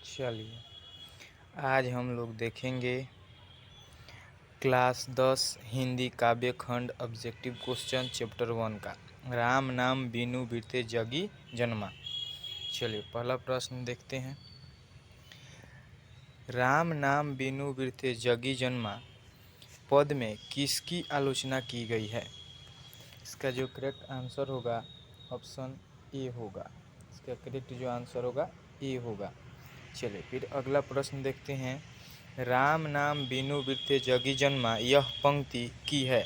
चलिए, आज हम लोग देखेंगे क्लास 10 हिंदी काव्य खंड ऑब्जेक्टिव क्वेश्चन चैप्टर 1 का राम नाम बीनू बिरते जगी जन्मा। चलिए, पहला प्रश्न देखते हैं। राम नाम बीनू बिरते जगी जन्मा पद में किसकी आलोचना की गई है? इसका जो करेक्ट आंसर होगा ऑप्शन ए होगा। इसका करेक्ट जो आंसर होगा ए होगा। चलिए, फिर अगला प्रश्न देखते हैं। राम नाम बीनू बिरते जगी जन्मा यह पंक्ति की है?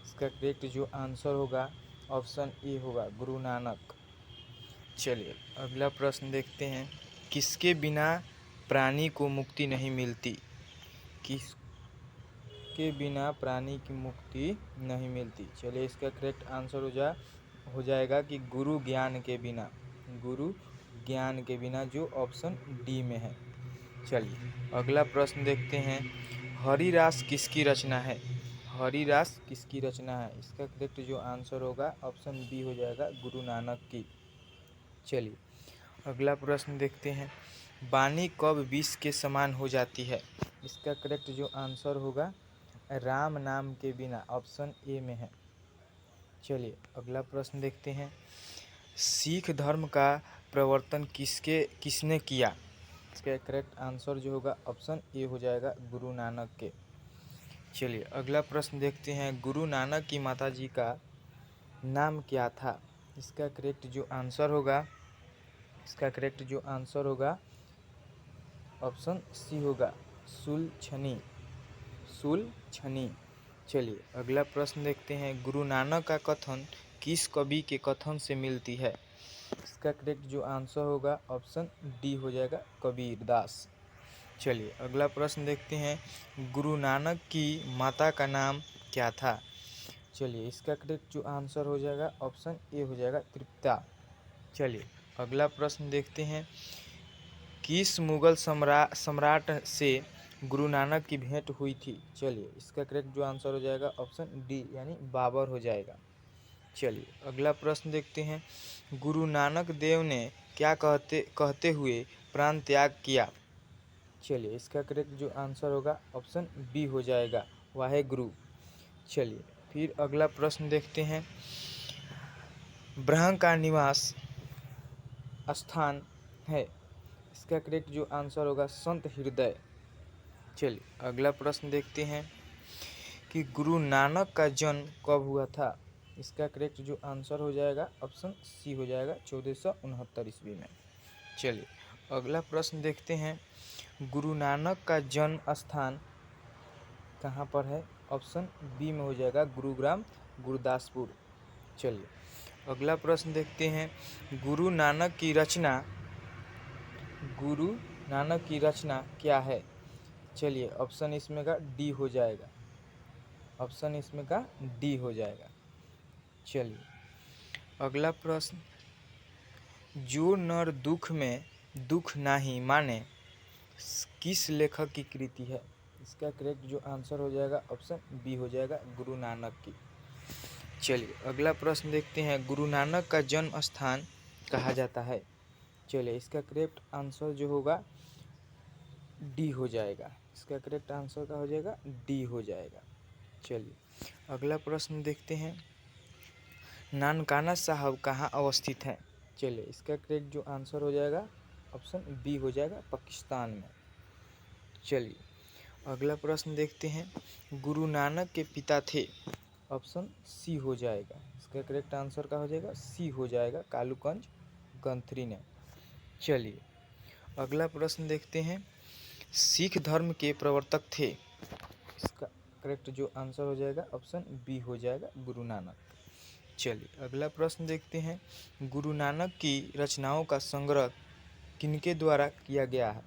इसका करेक्ट जो आंसर होगा ऑप्शन ए होगा, गुरु नानक। चलिए, अगला प्रश्न देखते हैं। किसके बिना प्राणी को मुक्ति नहीं मिलती? किसके बिना प्राणी की मुक्ति नहीं मिलती? चलिए, इसका करेक्ट आंसर हो जाएगा कि गुरु ज्ञान के बिना। गुरु ज्ञान के बिना, जो ऑप्शन डी में है। चलिए, अगला प्रश्न देखते हैं। हरिरास किसकी रचना है? हरिरास किसकी रचना है? इसका करेक्ट जो आंसर होगा ऑप्शन बी हो जाएगा, गुरु नानक की। चलिए, अगला प्रश्न देखते हैं। वाणी कब विष के समान हो जाती है? इसका करेक्ट जो आंसर होगा राम नाम के बिना, ऑप्शन ए में है। चलिए, अगला प्रश्न देखते हैं। सिख धर्म का प्रवर्तन किसने किया? इसका करेक्ट आंसर जो होगा ऑप्शन ए हो जाएगा, गुरु नानक के। चलिए, अगला प्रश्न देखते हैं। गुरु नानक की माताजी का नाम क्या था? इसका करेक्ट जो आंसर होगा ऑप्शन सी होगा, सुलछनी। चलिए, अगला प्रश्न देखते हैं। गुरु नानक का कथन किस कवि के कथन से मिलती है? इसका करेक्ट जो आंसर होगा ऑप्शन डी हो जाएगा, कबीरदास। चलिए, अगला प्रश्न देखते हैं। गुरु नानक की माता का नाम क्या था? चलिए, इसका करेक्ट जो आंसर हो जाएगा ऑप्शन ए हो जाएगा, तृप्ता। चलिए, अगला प्रश्न देखते हैं। किस मुगल सम्राट से गुरु नानक की भेंट हुई थी? चलिए, इसका करेक्ट जो आंसर हो जाएगा ऑप्शन डी यानी बाबर हो जाएगा। चलिए, अगला प्रश्न देखते हैं। गुरु नानक देव ने क्या कहते हुए प्राण त्याग किया? चलिए, इसका करेक्ट जो आंसर होगा ऑप्शन बी हो जाएगा, वाहे गुरु। चलिए, फिर अगला प्रश्न देखते हैं। ब्रह्म का निवास स्थान है? इसका करेक्ट जो आंसर होगा संत हृदय। चलिए, अगला प्रश्न देखते हैं कि गुरु नानक का जन्म कब हुआ था? इसका करेक्ट जो आंसर हो जाएगा ऑप्शन सी हो जाएगा, 1469 ईस्वी में। चलिए, अगला प्रश्न देखते हैं। गुरु नानक का जन्म स्थान कहाँ पर है? ऑप्शन बी में हो जाएगा, गुरुग्राम, गुरदासपुर। चलिए, अगला प्रश्न देखते हैं। गुरु नानक की रचना क्या है? चलिए, ऑप्शन इसमें का डी हो जाएगा, चलिए, अगला प्रश्न। जो नर दुख में दुख नाही माने किस लेखक की कृति है? इसका करेक्ट जो आंसर हो जाएगा ऑप्शन बी हो जाएगा, गुरु नानक की। चलिए, अगला प्रश्न देखते हैं। गुरु नानक का जन्म स्थान कहा जाता है? चलिए, इसका करेक्ट आंसर जो होगा डी हो जाएगा। इसका करेक्ट आंसर का हो जाएगा डी हो जाएगा। चलिए, अगला प्रश्न देखते हैं। नानकाना साहब कहाँ अवस्थित हैं? चलिए, इसका करेक्ट जो आंसर हो जाएगा ऑप्शन बी हो जाएगा, पाकिस्तान में। चलिए, अगला प्रश्न देखते हैं। गुरु नानक के पिता थे? ऑप्शन सी हो जाएगा। इसका करेक्ट आंसर का हो जाएगा सी हो जाएगा, कालूकंज गंथरी ने। चलिए, अगला प्रश्न देखते हैं। सिख धर्म के प्रवर्तक थे? इसका करेक्ट जो आंसर हो जाएगा ऑप्शन बी हो जाएगा, गुरु नानक। चलिए, अगला प्रश्न देखते हैं। गुरु नानक की रचनाओं का संग्रह किनके द्वारा किया गया है?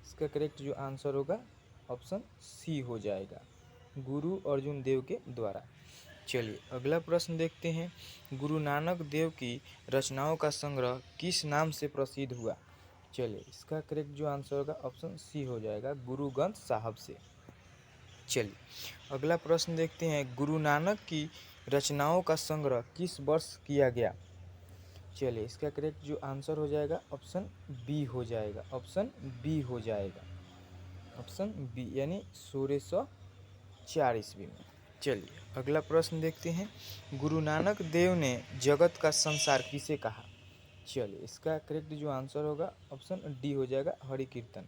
इसका करेक्ट जो आंसर होगा ऑप्शन सी हो जाएगा, गुरु अर्जुन देव के द्वारा। चलिए, अगला प्रश्न देखते हैं। गुरु नानक देव की रचनाओं का संग्रह किस नाम से प्रसिद्ध हुआ? चलिए, इसका करेक्ट जो आंसर होगा ऑप्शन सी हो जाएगा, गुरु ग्रंथ साहब से। चलिए, अगला प्रश्न देखते हैं। गुरु नानक की रचनाओं का संग्रह किस वर्ष किया गया? चलिए इसका करेक्ट जो आंसर हो जाएगा ऑप्शन बी हो जाएगा, ऑप्शन बी हो जाएगा, ऑप्शन बी यानी 1604 ईस्वी में। चलिए अगला प्रश्न देखते हैं, गुरु नानक देव ने जगत का संसार किसे कहा। चलिए इसका करेक्ट जो आंसर होगा ऑप्शन डी हो जाएगा, हरि कीर्तन।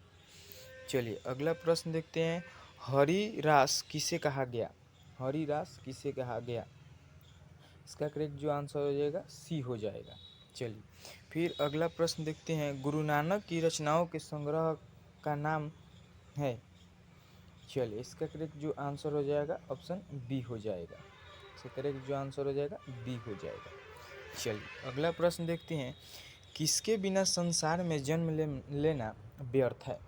चलिए अगला प्रश्न देखते हैं, हरिरास किसे कहा गया। हरिरास किसे कहा गया, इसका करेक्ट जो आंसर हो जाएगा सी हो जाएगा। चलिए फिर अगला प्रश्न देखते हैं, गुरु नानक की रचनाओं के संग्रह का नाम है। चलिए इसका करेक्ट जो आंसर हो जाएगा ऑप्शन बी हो जाएगा, इसका करेक्ट जो आंसर हो जाएगा बी हो जाएगा। चलिए अगला प्रश्न देखते हैं, किसके बिना संसार में जन्म लेना व्यर्थ है।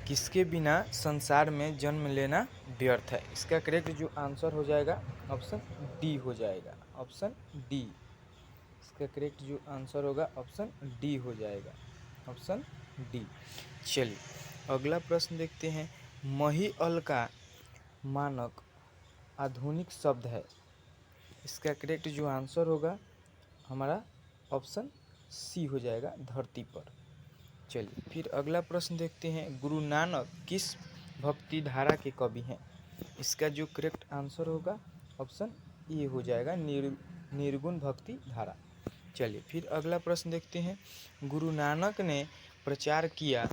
किसके बिना संसार में जन्म लेना व्यर्थ है, इसका करेक्ट जो आंसर हो जाएगा ऑप्शन डी हो जाएगा, ऑप्शन डी। इसका करेक्ट जो आंसर होगा ऑप्शन डी हो जाएगा, ऑप्शन डी। चलिए अगला प्रश्न देखते हैं, महीअल का मानक आधुनिक शब्द है। इसका करेक्ट जो आंसर होगा हमारा ऑप्शन सी हो जाएगा, धरती पर। चलिए फिर अगला प्रश्न देखते हैं, गुरु नानक किस भक्ति धारा के कवि हैं। इसका जो करेक्ट आंसर होगा ऑप्शन ए हो जाएगा, निर्गुण भक्ति धारा। चलिए फिर अगला प्रश्न देखते हैं, गुरु नानक ने प्रचार किया।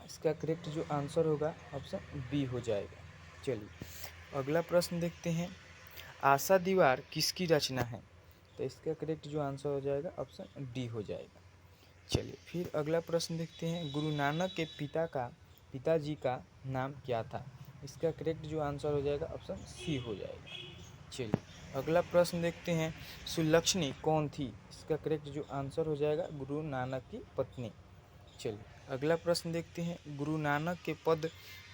इसका करेक्ट जो आंसर होगा ऑप्शन बी हो जाएगा। चलिए अगला प्रश्न देखते हैं, आशा दीवार किसकी रचना है। तो इसका करेक्ट जो आंसर हो जाएगा ऑप्शन डी हो जाएगा। चलिए फिर अगला प्रश्न देखते हैं, गुरु नानक के पिताजी का नाम क्या था। इसका करेक्ट जो आंसर हो जाएगा ऑप्शन सी हो जाएगा। चलिए अगला प्रश्न देखते हैं, सुलक्षणी कौन थी। इसका करेक्ट जो आंसर हो जाएगा गुरु नानक की पत्नी। चलिए अगला प्रश्न देखते हैं, गुरु नानक के पद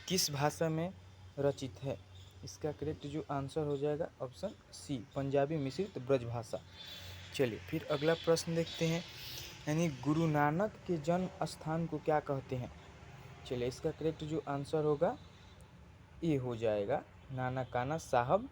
किस भाषा में रचित है। इसका करेक्ट जो आंसर हो जाएगा ऑप्शन सी, पंजाबी मिश्रित ब्रज भाषा। चलिए फिर अगला प्रश्न देखते हैं, यानी गुरु नानक के जन्म स्थान को क्या कहते हैं। चलिए इसका करेक्ट जो आंसर होगा ए हो जाएगा, नानकाना साहब